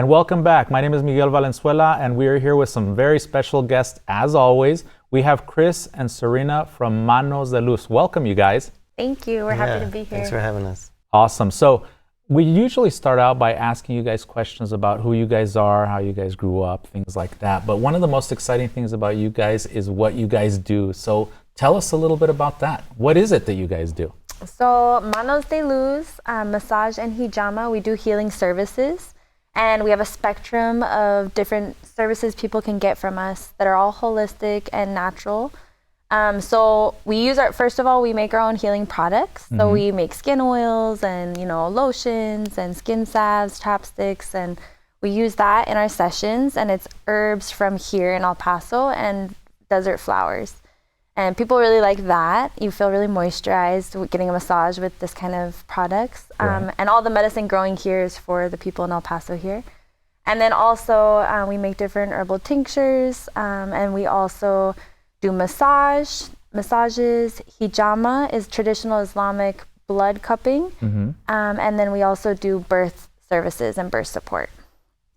And welcome back. My name is Miguel Valenzuela, and we are here with some very special guests, as always. We have Chris and Serena from Manos de Luz. Welcome, you guys. Thank you. We're happy to be here. Thanks for having us. Awesome. So we usually start out by asking you guys questions about who you guys are, how you guys grew up, things like that. But one of the most exciting things about you guys is what you guys do. So tell us a little bit about that. What is it that you guys do? So Manos de Luz, massage and hijama, we do healing services. And we have a spectrum of different services people can get from us that are all holistic and natural. So we use first of all, we make our own healing products. Mm-hmm. So we make skin oils and, lotions and skin salves, chapsticks, and we use that in our sessions. And it's herbs from here in El Paso and desert flowers. And people really like that. You feel really moisturized getting a massage with this kind of products. Right. And all the medicine growing here is for the people in El Paso here. And then also we make different herbal tinctures. And we also do massages. Hijama is traditional Islamic blood cupping. Mm-hmm. And then we also do birth services and birth support.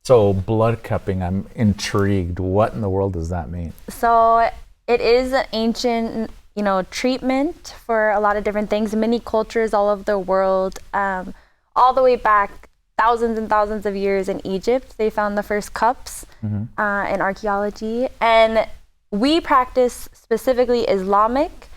So blood cupping, I'm intrigued. What in the world does that mean? So it is an ancient, treatment for a lot of different things. Many cultures all over the world, all the way back thousands and thousands of years in Egypt, they found the first cups in archaeology. And we practice specifically Islamic.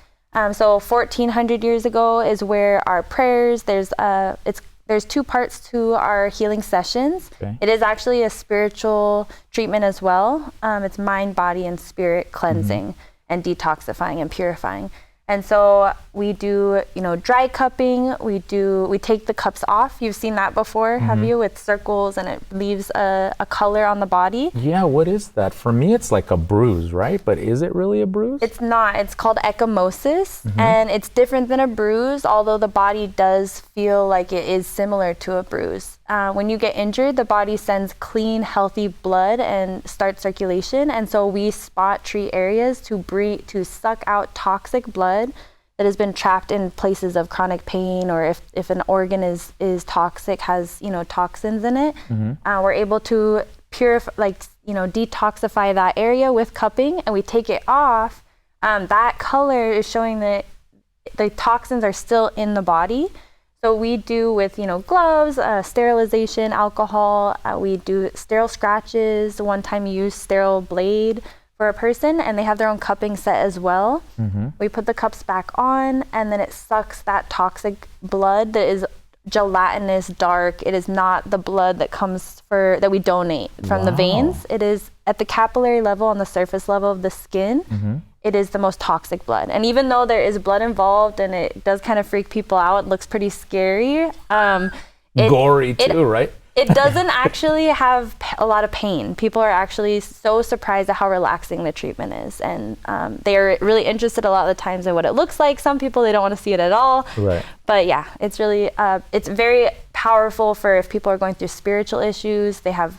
So 1400 years ago is where our prayers, there's two parts to our healing sessions. Okay. It is actually a spiritual treatment as well. It's mind, body, and spirit cleansing and detoxifying and purifying. And so we do, dry cupping. We take the cups off. You've seen that before, have you? With circles, and it leaves a color on the body. Yeah, what is that? For me, it's like a bruise, right? But is it really a bruise? It's not. It's called ecchymosis, and it's different than a bruise, although the body does feel like it is similar to a bruise. When you get injured, the body sends clean, healthy blood and starts circulation. And so we treat areas to suck out toxic blood that has been trapped in places of chronic pain, or if an organ is toxic, has toxins in it. We're able to purify, detoxify that area with cupping, and we take it off. That color is showing that the toxins are still in the body. So we do with gloves, sterilization, alcohol. We do sterile scratches, one-time use sterile blade for a person, and they have their own cupping set as well. We put the cups back on, and then it sucks that toxic blood that is gelatinous, dark. It is not the blood that we donate from the veins. It is at the capillary level, on the surface level of the skin. It is the most toxic blood. And even though there is blood involved and it does kind of freak people out, it looks pretty scary. Gory too, right? It doesn't actually have a lot of pain. People are actually so surprised at how relaxing the treatment is. And they are really interested a lot of the times in what it looks like. Some people, they don't want to see it at all. Right. But yeah, it's really, it's very powerful for if people are going through spiritual issues. They have,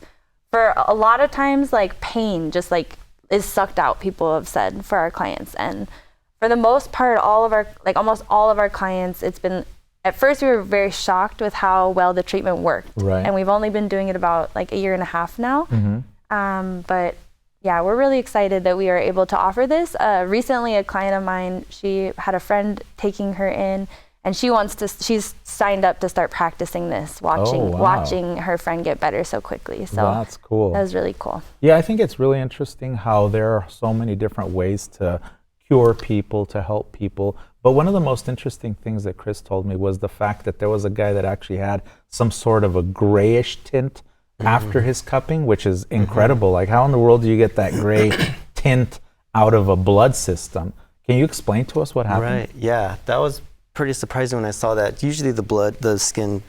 for a lot of times, pain just is sucked out, people have said, for our clients. And for the most part, almost all of our clients, it's been, at first we were very shocked with how well the treatment worked. Right. And we've only been doing it about a year and a half now. But yeah, we're really excited that we are able to offer this. Recently, a client of mine, she had a friend taking her in, and she's signed up to start practicing this, watching her friend get better so quickly. So that's cool. That was really cool. Yeah, I think it's really interesting how there are so many different ways to cure people, to help people. But one of the most interesting things that Chris told me was the fact that there was a guy that actually had some sort of a grayish tint after his cupping, which is incredible. Like, how in the world do you get that gray tint out of a blood system? Can you explain to us what happened? Right, yeah, that was pretty surprising when I saw that. Usually the skin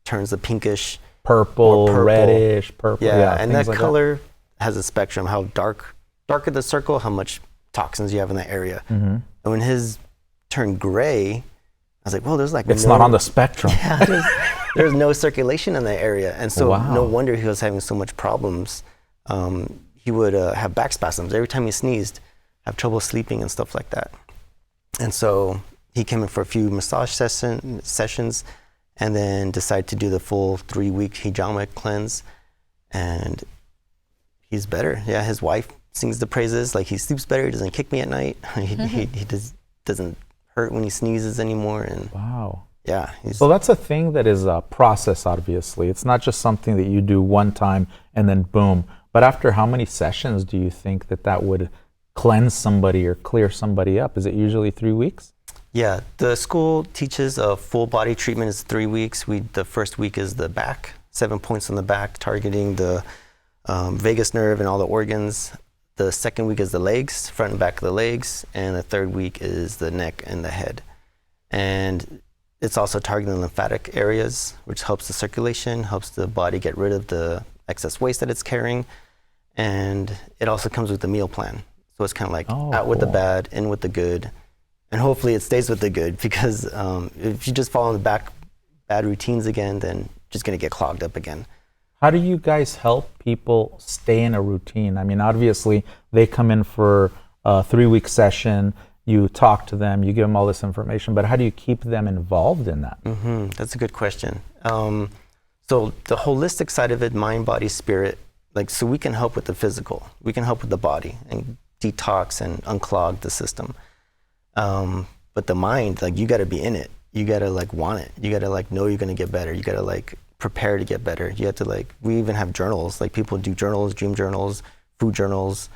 turns a pinkish, purple, reddish, purple. Yeah, and that color has a spectrum. How darker the circle, how much toxins you have in that area. And when his turned gray, I was like, well, there's it's not on the spectrum. Yeah, there's no circulation in that area. And so no wonder he was having so much problems. He would have back spasms every time he sneezed, have trouble sleeping and stuff like that. And so he came in for a few massage sessions and then decided to do the full 3-week hijama cleanse. and he's better. Yeah, his wife sings the praises. Like, he sleeps better. He doesn't kick me at night. He doesn't hurt when he sneezes anymore. And wow. Yeah. So that's a thing that is a process, obviously. It's not just something that you do one time and then boom. But after how many sessions do you think that would cleanse somebody or clear somebody up? Is it usually 3 weeks? Yeah, the school teaches a full body treatment is 3 weeks. The first week is the back, 7 points on the back, targeting the vagus nerve and all the organs. The second week is the legs, front and back of the legs. And the third week is the neck and the head. And it's also targeting the lymphatic areas, which helps the circulation, helps the body get rid of the excess waste that it's carrying. And it also comes with a meal plan. So it's kind of like out with the bad, in with the good. And hopefully it stays with the good, because if you just follow the bad routines again, then you're just going to get clogged up again. How do you guys help people stay in a routine? I mean, obviously they come in for a 3-week session. You talk to them, you give them all this information, but how do you keep them involved in that? Mm-hmm. That's a good question. So the holistic side of it, mind, body, spirit, so we can help with the physical. We can help with the body and detox and unclog the system. But the mind, you got to be in it. You got to want it. You got to know you're going to get better. You got to prepare to get better. You have to we even have journals. People do journals, dream journals, food journals.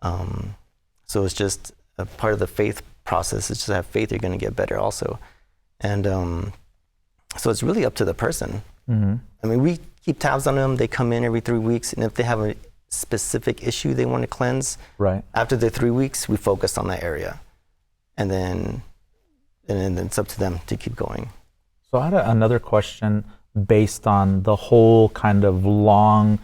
So it's just a part of the faith process. It's just have faith you're going to get better also. And so it's really up to the person. Mm-hmm. I mean, we keep tabs on them. They come in every 3 weeks, and if they have a specific issue they want to cleanse, right, after the 3 weeks, we focus on that area. And then it's up to them to keep going. So I had another question based on the whole kind of long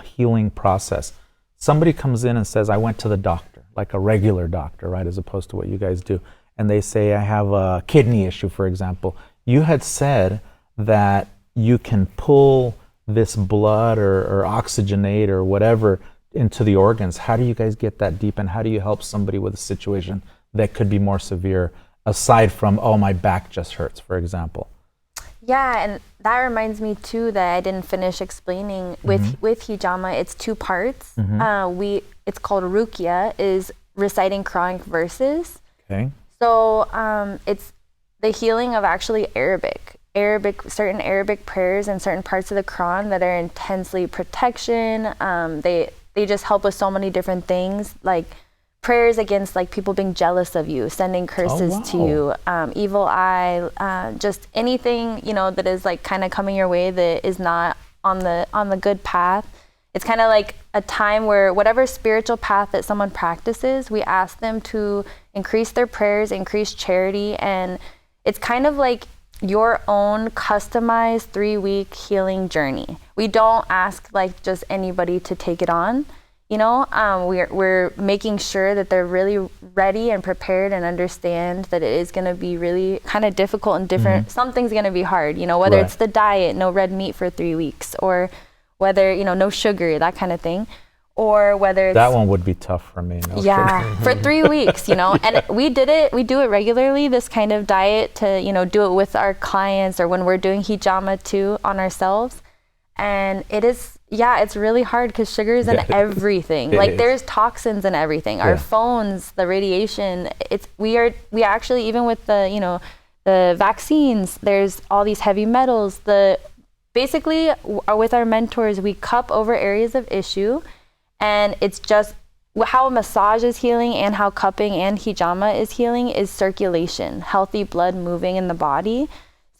healing process. Somebody comes in and says, I went to the doctor, like a regular doctor, right, as opposed to what you guys do. And they say, I have a kidney issue, for example. You had said that you can pull this blood or oxygenate or whatever into the organs. How do you guys get that deep, and how do you help somebody with a situation that could be more severe, aside from, oh, my back just hurts, for example? Yeah, and that reminds me too that I didn't finish explaining with hijama. It's 2 parts. Mm-hmm. It's called ruqya, is reciting Quranic verses. Okay. So it's the healing of actually certain Arabic prayers and certain parts of the Quran that are intensely protection. They just help with so many different things, like prayers against people being jealous of you, sending curses to you, evil eye, just anything that is kind of coming your way that is not on the good path. It's kind of like a time where whatever spiritual path that someone practices, we ask them to increase their prayers, increase charity, and it's kind of like your own customized 3-week healing journey. We don't ask just anybody to take it on. We're making sure that they're really ready and prepared and understand that it is going to be really kind of difficult and different. Mm-hmm. Something's going to be hard, whether it's the diet, no red meat for 3 weeks, or whether, no sugar, that kind of thing, or whether it's... That one would be tough for me. No sugar. For 3 weeks, and we do it regularly, this kind of diet to, do it with our clients or when we're doing hijama too on ourselves. And it is, it's really hard because sugar is in everything. There's toxins in everything. Our phones, the radiation. We actually, even with the the vaccines, there's all these heavy metals. Basically with our mentors, we cup over areas of issue, and it's just how massage is healing and how cupping and hijama is healing is circulation, healthy blood moving in the body.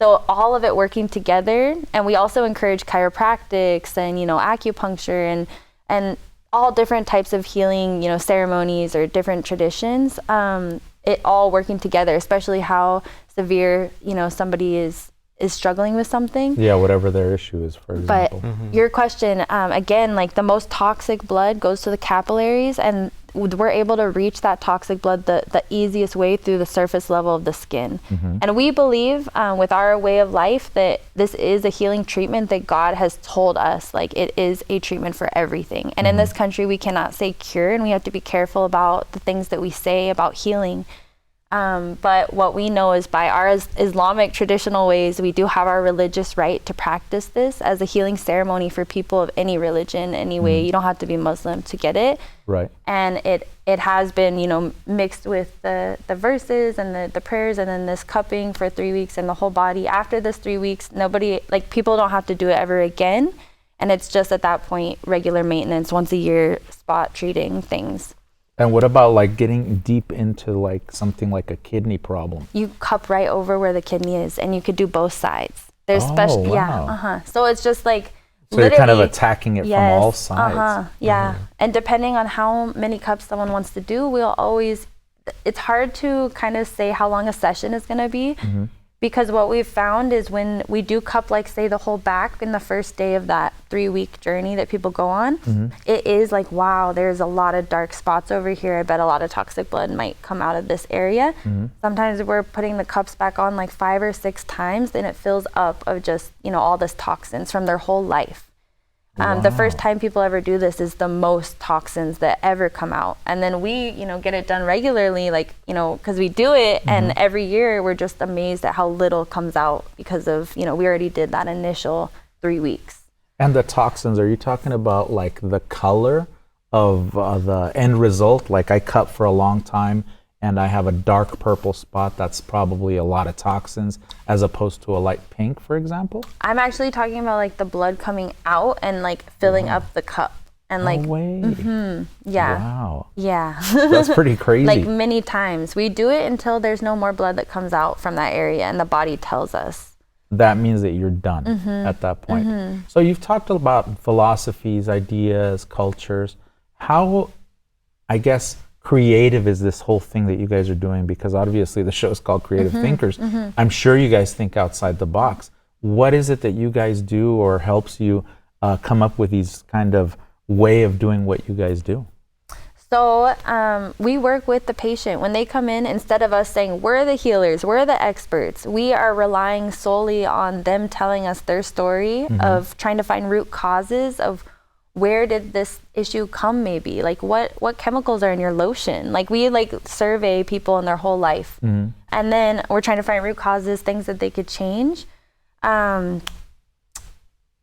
So all of it working together, and we also encourage chiropractics and acupuncture and all different types of healing ceremonies or different traditions. It all working together, especially how severe somebody is struggling with something. Yeah, whatever their issue is, for example. But your question again, the most toxic blood goes to the capillaries, and we're able to reach that toxic blood the easiest way through the surface level of the skin. Mm-hmm. And we believe with our way of life that this is a healing treatment that God has told us, it is a treatment for everything. And in this country, we cannot say cure, and we have to be careful about the things that we say about healing. But what we know is by our Islamic traditional ways, we do have our religious right to practice this as a healing ceremony for people of any religion, any way. You don't have to be Muslim to get it. Right. And it has been, you know, mixed with the verses and the prayers, and then this cupping for 3 weeks and the whole body. After this 3 weeks, people don't have to do it ever again. And it's just at that point, regular maintenance, once a year, spot treating things. And what about like getting deep into like something like a kidney problem? You cup right over where the kidney is, and you could do both sides. There's special, wow. So it's just like, so you're kind of attacking it from all sides. And depending on how many cups someone wants to do, it's hard to kind of say how long a session is going to be. Because what we've found is when we do cup, like say the whole back in the first day of that 3-week journey that people go on, it is like, wow, there's a lot of dark spots over here. I bet a lot of toxic blood might come out of this area. Sometimes we're putting the cups back on like 5 or 6 times, and it fills up of just, you know, all this toxins from their whole life. The first time people ever do this is the most toxins that ever come out. And then we, you know, get it done regularly, like, you know, because we do it. And every year we're just amazed at how little comes out because of, you know, we already did that initial 3 weeks. And the toxins, are you talking about like the color of the end result? Like I cup for a long time and I have a dark purple spot, that's probably a lot of toxins, as opposed to a light pink, for example? I'm actually talking about like the blood coming out and like filling up the cup. And like, no way. Yeah. Wow. Yeah. That's pretty crazy. Like many times. We do it until there's no more blood that comes out from that area, and the body tells us. That means that you're done at that point. So you've talked about philosophies, ideas, cultures. How, I guess, creative is this whole thing that you guys are doing? Because obviously the show is called Creative Thinkers. I'm sure you guys think outside the box. What is it that you guys do or helps you come up with these kind of way of doing what you guys do? So we work with the patient. When they come in, instead of us saying, we're the healers, we're the experts, we are relying solely on them telling us their story of trying to find root causes of where did this issue come, maybe? Like what chemicals are in your lotion? Like we survey people in their whole life. And then we're trying to find root causes, things that they could change. I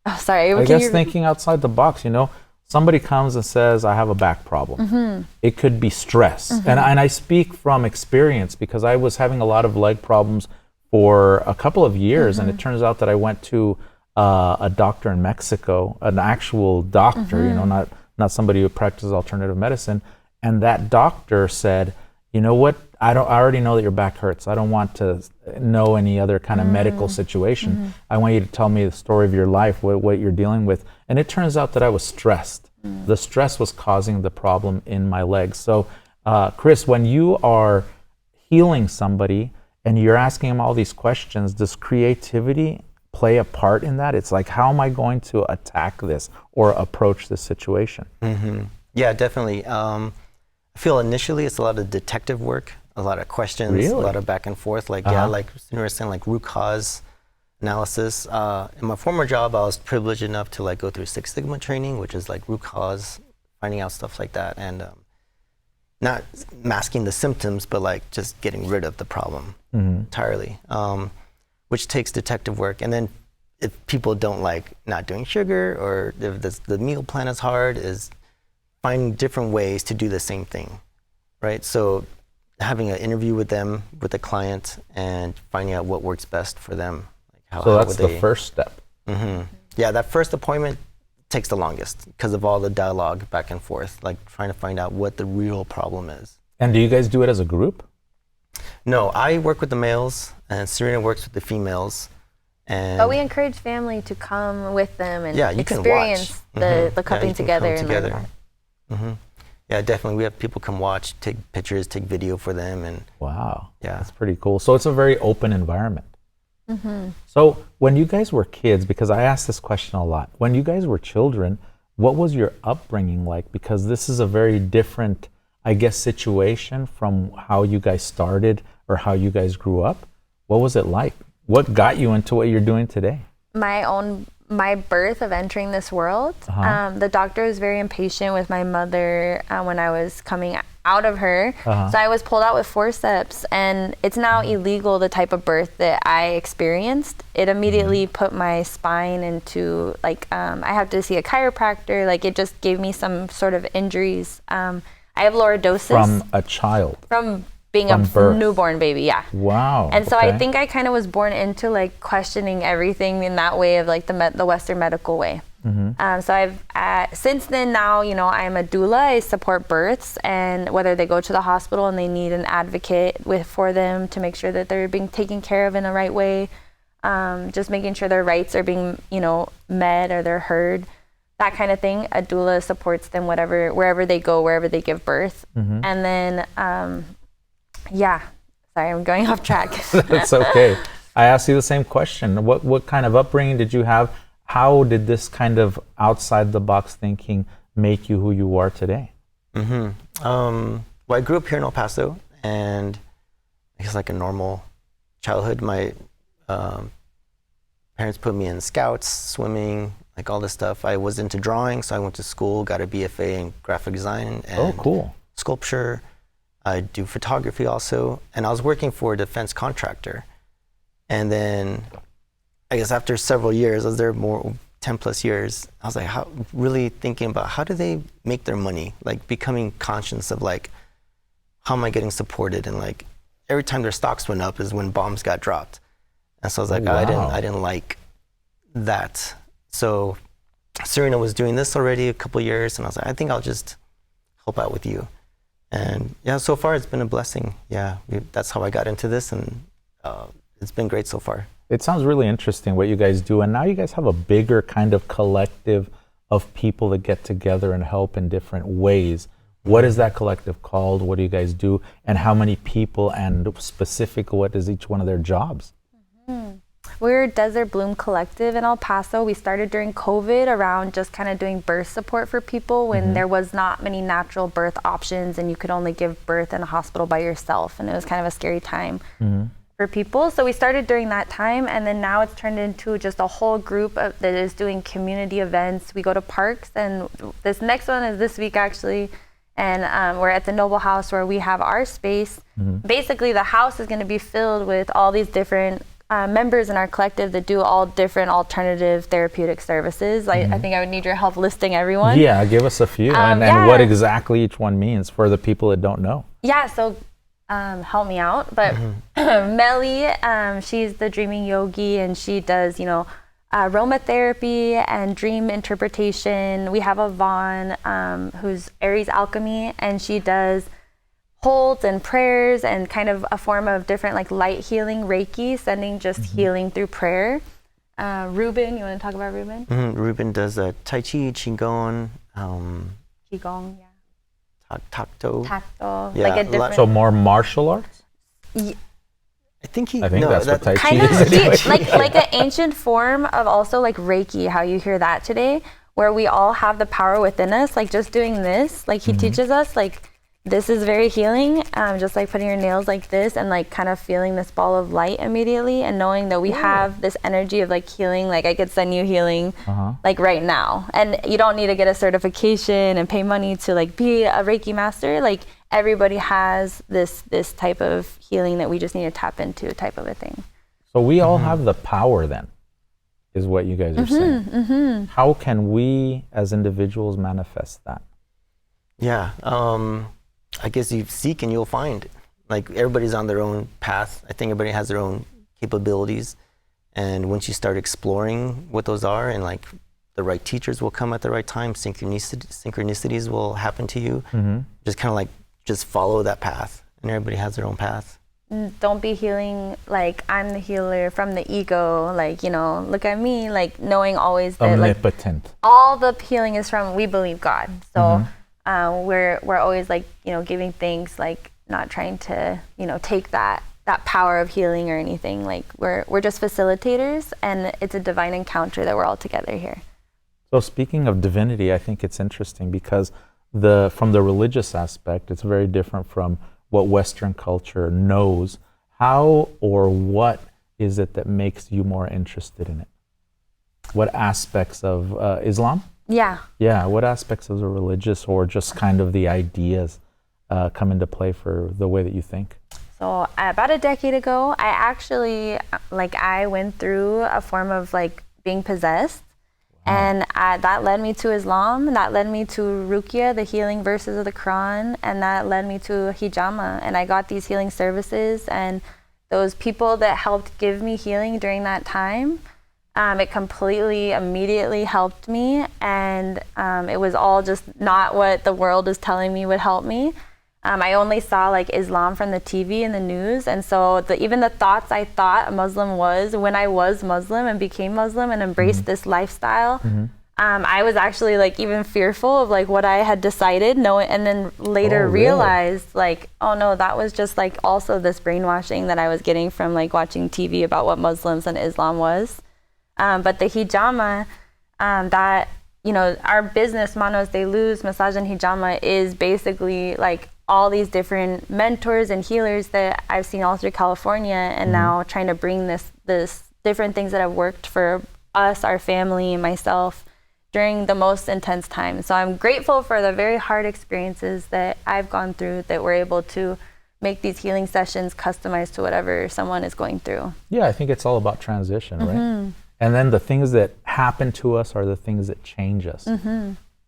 guess thinking outside the box, you know, somebody comes and says, I have a back problem. It could be stress. And I speak from experience because I was having a lot of leg problems for a couple of years. And it turns out that I went to a doctor in Mexico, an actual doctor, you know, not somebody who practices alternative medicine. And that doctor said, you know what, I already know that your back hurts. I don't want to know any other kind of medical situation. I want you to tell me the story of your life, what you're dealing with. And it turns out that I was stressed. The stress was causing the problem in my legs. So, Chris, when you are healing somebody and you're asking them all these questions, does creativity play a part in that? It's like, how am I going to attack this or approach this situation? Yeah, definitely. I feel initially it's a lot of detective work, a lot of questions, Really? a lot of back and forth. Like, yeah, like you were saying, like root cause analysis. In my former job, I was privileged enough to like go through Six Sigma training, which is like root cause, finding out stuff like that, and not masking the symptoms, but like just getting rid of the problem entirely. Which takes detective work. And then if people don't like not doing sugar, or if the meal plan is hard, is finding different ways to do the same thing, right? So having an interview with them, with the client, and finding out what works best for them. Like so that's the first step. Yeah, that first appointment takes the longest because of all the dialogue back and forth, like trying to find out what the real problem is. And do you guys do it as a group? No, I work with the males, and Serena works with the females. But we encourage family to come with them and you experience the cupping together. And Yeah, definitely. We have people come watch, take pictures, take video for them. And wow, yeah, that's pretty cool. So it's a very open environment. So when you guys were kids, because I ask this question a lot, when you guys were children, what was your upbringing like? Because this is a very different, I guess, situation from how you guys started or how you guys grew up. What was it like? What got you into what you're doing today? My my birth of entering this world, the doctor was very impatient with my mother when I was coming out of her. So I was pulled out with forceps, and it's now illegal, the type of birth that I experienced. It immediately put my spine into like, I have to see a chiropractor. Like, it just gave me some sort of injuries. I have lordosis. From a child? From being a newborn baby, yeah. Wow. And so I think I kind of was born into like questioning everything in that way of like the Western medical way. So I've since then now, you know, I'm a doula. I support births, and whether they go to the hospital and they need an advocate for them to make sure that they're being taken care of in the right way, just making sure their rights are being, you know, met or they're heard, that kind of thing. A doula supports them wherever they go, wherever they give birth. And then, yeah, sorry, I'm going off track. That's okay. I asked you the same question. What kind of upbringing did you have? How did this kind of outside the box thinking make you who you are today? Well, I grew up here in El Paso, and I guess like a normal childhood. My parents put me in scouts, swimming, like all this stuff. I was into drawing, so I went to school, got a BFA in graphic design and sculpture. I do photography also, and I was working for a defense contractor. And then I guess after several years, I was there more 10 plus years, I was like, really thinking about how do they make their money? Like becoming conscious of like, how am I getting supported? And like every time their stocks went up is when bombs got dropped. And so I was like, I didn't like that. So Serena was doing this already a couple of years, and I was like, I think I'll just help out with you. And yeah, so far it's been a blessing. Yeah, that's how I got into this, and it's been great so far. It sounds really interesting what you guys do, and now you guys have a bigger kind of collective of people that get together and help in different ways. What is that collective called? What do you guys do? And how many people, and specifically, what is each one of their jobs? We're Desert Bloom Collective in El Paso. We started during COVID around just kind of doing birth support for people when there was not many natural birth options and you could only give birth in a hospital by yourself. And it was kind of a scary time for people. So we started during that time, and then now it's turned into just a whole group that is doing community events. We go to parks, and this next one is this week actually. And we're at the Noble House where we have our space. Basically, the house is going to be filled with all these different members in our collective that do all different alternative therapeutic services. I think I would need your help listing everyone. Yeah, give us a few, and what exactly each one means for the people that don't know. Yeah, so help me out. But Melly, she's the dreaming yogi, and she does, aromatherapy and dream interpretation. We have Yvonne, who's Aries Alchemy, and she does holds and prayers and kind of a form of different like light healing, Reiki, sending just healing through prayer. Ruben, you want to talk about Ruben? Ruben does Tai Chi, Qigong. Qigong, yeah. Tacto. Yeah, like a different. So more martial arts? I think that's what Tai Chi kind is. Of like an ancient form of also like Reiki, how you hear that today, where we all have the power within us, like just doing this, like he teaches us, like this is very healing, just like putting your nails like this and like kind of feeling this ball of light immediately and knowing that we have this energy of like healing, like I could send you healing like right now. And you don't need to get a certification and pay money to like be a Reiki master. Like everybody has this type of healing that we just need to tap into, type of a thing. So we all have the power then, is what you guys are saying. How can we as individuals manifest that? Yeah, I guess you seek and you'll find. Like everybody's on their own path. I think everybody has their own capabilities. And once you start exploring what those are, and like the right teachers will come at the right time, synchronicities will happen to you. Just kind of like, just follow that path, and everybody has their own path. Don't be healing like I'm the healer from the ego, like, look at me, like knowing always that omnipotent. Like, all the healing is from, we believe God. So we're always like, giving thanks, like not trying to, take that power of healing or anything. Like we're just facilitators, and it's a divine encounter that we're all together here. So speaking of divinity, I think it's interesting because from the religious aspect, it's very different from what Western culture knows. How or what is it that makes you more interested in it? what aspects of Islam? Yeah. Yeah, what aspects of the religious or just kind of the ideas come into play for the way that you think? So about a decade ago, I actually, I went through a form of being possessed. Wow. And that led me to Islam, that led me to Ruqya, the healing verses of the Quran, and that led me to hijama. And I got these healing services, and those people that helped give me healing during that time, it completely, immediately helped me. And it was all just not what the world is telling me would help me. I only saw Islam from the TV and the news. And so even the thoughts I thought a Muslim was when I was Muslim and became Muslim and embraced this lifestyle, I was actually even fearful of what I had decided, and then later realized oh no, that was just also this brainwashing that I was getting from watching TV about what Muslims and Islam was. But the hijama, that, our business, Manos de Luz, massage and hijama, is basically all these different mentors and healers that I've seen all through California, and now trying to bring this different things that have worked for us, our family, and myself during the most intense time. So I'm grateful for the very hard experiences that I've gone through, that we're able to make these healing sessions customized to whatever someone is going through. Yeah, I think it's all about transition, right? And then the things that happen to us are the things that change us.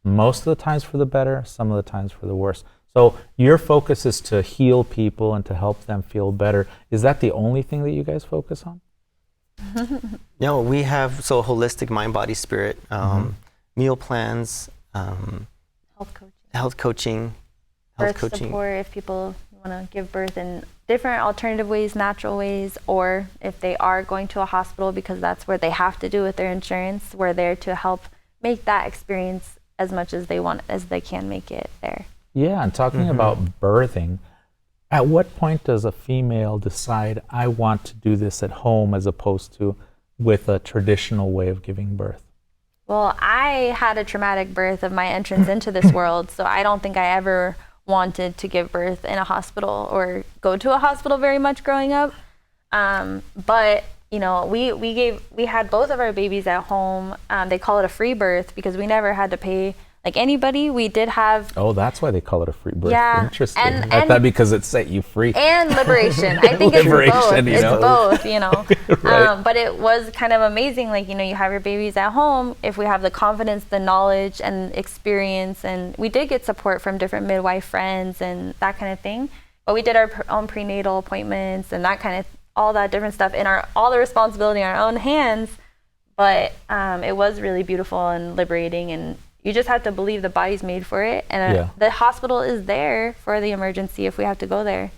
Most of the times for the better, some of the times for the worse. So your focus is to heal people and to help them feel better. Is that the only thing that you guys focus on? No, we have holistic mind, body, spirit, meal plans, health coaching, birth support if people want to give birth in different alternative ways, natural ways, or if they are going to a hospital because that's where they have to do with their insurance, we're there to help make that experience as much as they can make it there. Yeah, and talking about birthing, at what point does a female decide, I want to do this at home as opposed to with a traditional way of giving birth? Well, I had a traumatic birth of my entrance into this world, so I don't think I ever wanted to give birth in a hospital or go to a hospital very much growing up. But we had both of our babies at home. They call it a free birth because we never had to pay anybody. We did have... Oh, that's why they call it a free birth. Yeah. Interesting. I thought because it set you free. And liberation. I think it's both. Right. But it was kind of amazing. You have your babies at home. If we have the confidence, the knowledge, and experience, and we did get support from different midwife friends and that kind of thing. But we did our own prenatal appointments and that kind of, all that different stuff in all the responsibility in our own hands. But it was really beautiful and liberating, and you just have to believe the body's made for it, and the hospital is there for the emergency if we have to go there.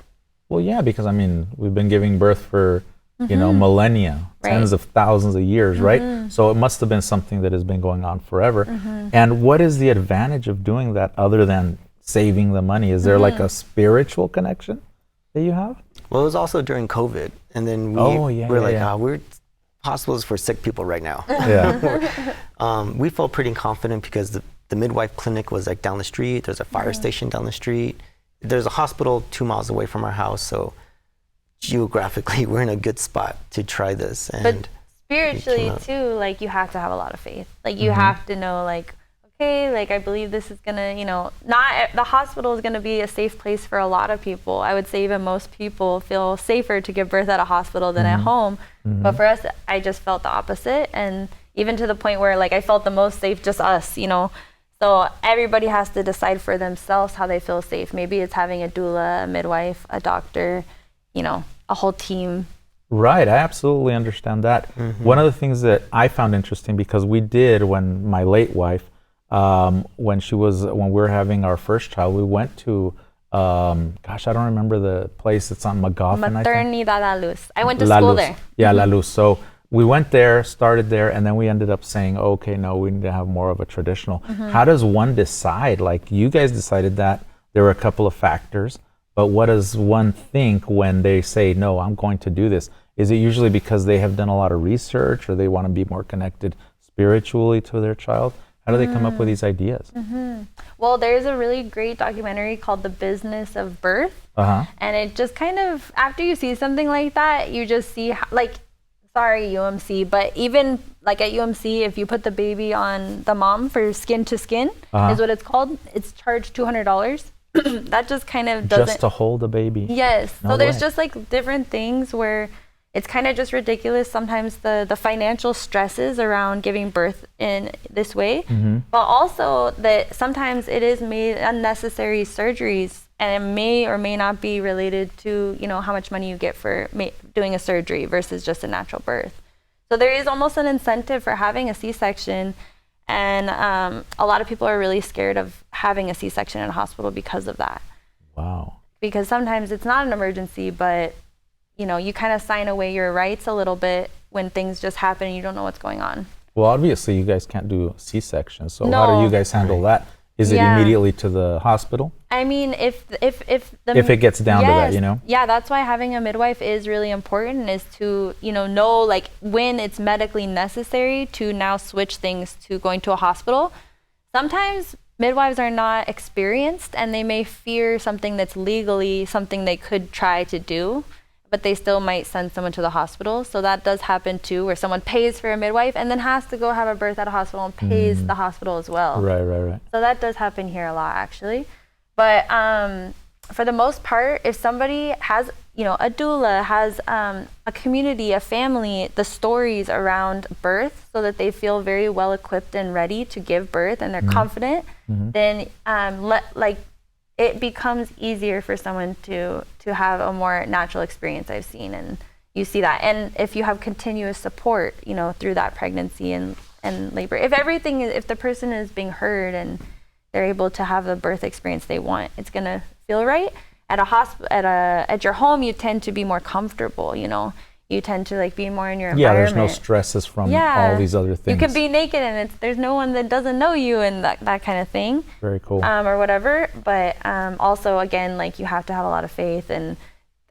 Well, yeah, because we've been giving birth for millennia, tens of thousands of years, right? So it must have been something that has been going on forever. And what is the advantage of doing that other than saving the money? Is there a spiritual connection that you have? Well, it was also during COVID, and then we're hospitals for sick people right now. We felt pretty confident because the midwife clinic was down the street. There's a fire station down the street. There's a hospital 2 miles away from our house. So geographically, we're in a good spot to try this. And but spiritually too, you have to have a lot of faith. You have to know, okay, I believe this is gonna, not the hospital is gonna be a safe place for a lot of people. I would say even most people feel safer to give birth at a hospital than at home. But for us, I just felt the opposite, and even to the point where I felt the most safe just us, So everybody has to decide for themselves how they feel safe. Maybe it's having a doula, a midwife, a doctor, a whole team. Right, I absolutely understand that. One of the things that I found interesting, because we did when my late wife, when we were having our first child, we went to I don't remember the place. It's on McGoffin, Maternidad La Luz. I went to school there. Yeah, La Luz. So we went there, started there, and then we ended up saying, okay, no, we need to have more of a traditional. How does one decide? You guys decided that there were a couple of factors, but what does one think when they say, no, I'm going to do this? Is it usually because they have done a lot of research or they want to be more connected spiritually to their child? How do they come up with these ideas? Well, there's a really great documentary called The Business of Birth. And it just kind of, after you see something like that, you just see how, sorry, UMC, but even like at UMC, if you put the baby on the mom for skin to skin, is what it's called, it's charged $200. That just kind of doesn't. Just to hold a baby. Yes. No so there's way. just like different things where it's kind of just ridiculous. Sometimes the financial stresses around giving birth in this way, but also that sometimes it is made unnecessary surgeries, and it may or may not be related to, you know, how much money you get for doing a surgery versus just a natural birth. So there is almost an incentive for having a C-section. And a lot of people are really scared of having a C-section in a hospital because of that. Wow. Because sometimes it's not an emergency, but you know, you kind of sign away your rights a little bit when things just happen and you don't know what's going on. Well, obviously you guys can't do C-section, so No. how do you guys handle that? Is it immediately to the hospital? I mean, if it gets down to that, you know? Yeah, that's why having a midwife is really important, is to, you know like when it's medically necessary to now switch things to going to a hospital. Sometimes midwives are not experienced and they may fear something that's legally something they could try to do, but they still might send someone to the hospital. So that does happen too, where someone pays for a midwife and then has to go have a birth at a hospital and pays the hospital as well. Right. So that does happen here a lot, actually. But for the most part, if somebody has, you know, a doula, has a community, a family, the stories around birth, so that they feel very well equipped and ready to give birth and they're confident, then it becomes easier for someone to have a more natural experience, I've seen. And you see that. And if you have continuous support, you know, through that pregnancy and labor, if the person is being heard and they're able to have the birth experience they want, it's going to feel right. At a hospital, at your home, you tend to be more comfortable, you know. You tend to like be more in your environment. Yeah, there's no stresses from all these other things. You can be naked and there's no one that doesn't know you and that kind of thing. Very cool. Or whatever. But also, again, like you have to have a lot of faith, and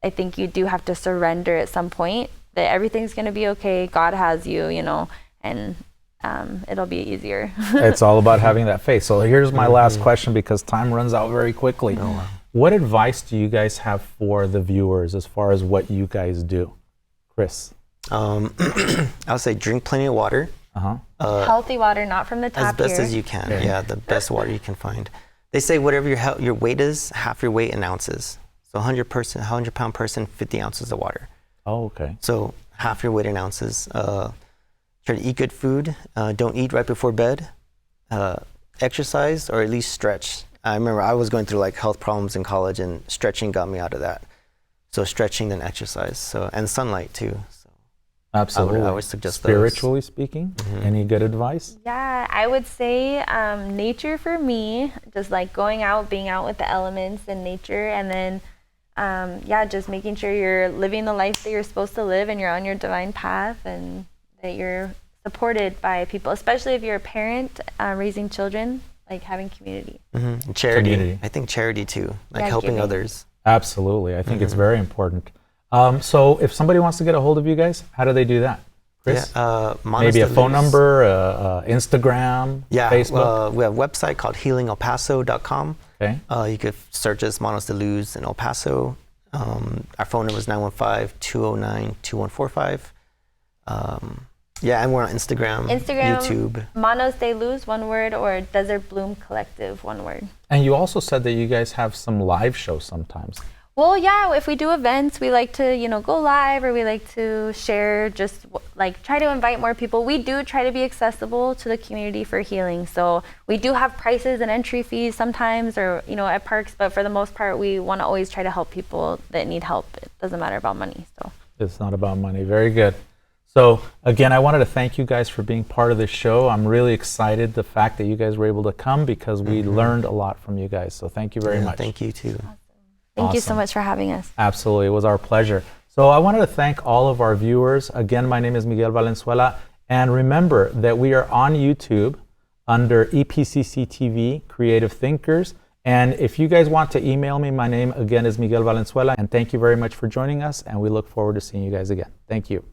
I think you do have to surrender at some point that everything's going to be okay. God has you, you know, and it'll be easier. It's all about having that faith. So here's my last question, because time runs out very quickly. Oh, wow. What advice do you guys have for the viewers as far as what you guys do? Chris? I would say drink plenty of water. Healthy water, not from the tap as best here. as you can. Yeah, the best water you can find. They say whatever your weight is, half your weight in ounces. So 100-pound person, 50 ounces of water. Oh, okay. So half your weight in ounces. Try to eat good food. Don't eat right before bed. Exercise, or at least stretch. I remember I was going through like health problems in college, and stretching got me out of that. So stretching, then exercise. And sunlight too. So absolutely. I would suggest spiritually speaking, any good advice? Yeah, I would say nature for me, just like going out, being out with the elements and nature, and then just making sure you're living the life that you're supposed to live and you're on your divine path, and that you're supported by people, especially if you're a parent raising children, like having community. And charity. I think charity too, like helping giving. Others. Absolutely. I think it's very important. So if somebody wants to get a hold of you guys, how do they do that? Chris? Yeah, maybe a phone number, Instagram, Facebook? We have a website called healingelpaso.com. Okay. You could search us Manos de Luz in El Paso. Our phone number is 915-209-2145. And we're on Instagram, YouTube. Manos de Luz, one word, or Desert Bloom Collective, one word. And you also said that you guys have some live shows sometimes. Well, yeah, if we do events, we like to, go live, or we like to share, just like try to invite more people. We do try to be accessible to the community for healing. So we do have prices and entry fees sometimes, or, at parks, but for the most part, we want to always try to help people that need help. It doesn't matter about money. So it's not about money. Very good. So again, I wanted to thank you guys for being part of this show. I'm really excited the fact that you guys were able to come, because we learned a lot from you guys. So thank you very much. Thank you too. Thank you so much for having us. Absolutely. It was our pleasure. So I wanted to thank all of our viewers. Again, my name is Miguel Valenzuela. And remember that we are on YouTube under EPCC TV, Creative Thinkers. And if you guys want to email me, my name again is Miguel Valenzuela. And thank you very much for joining us. And we look forward to seeing you guys again. Thank you.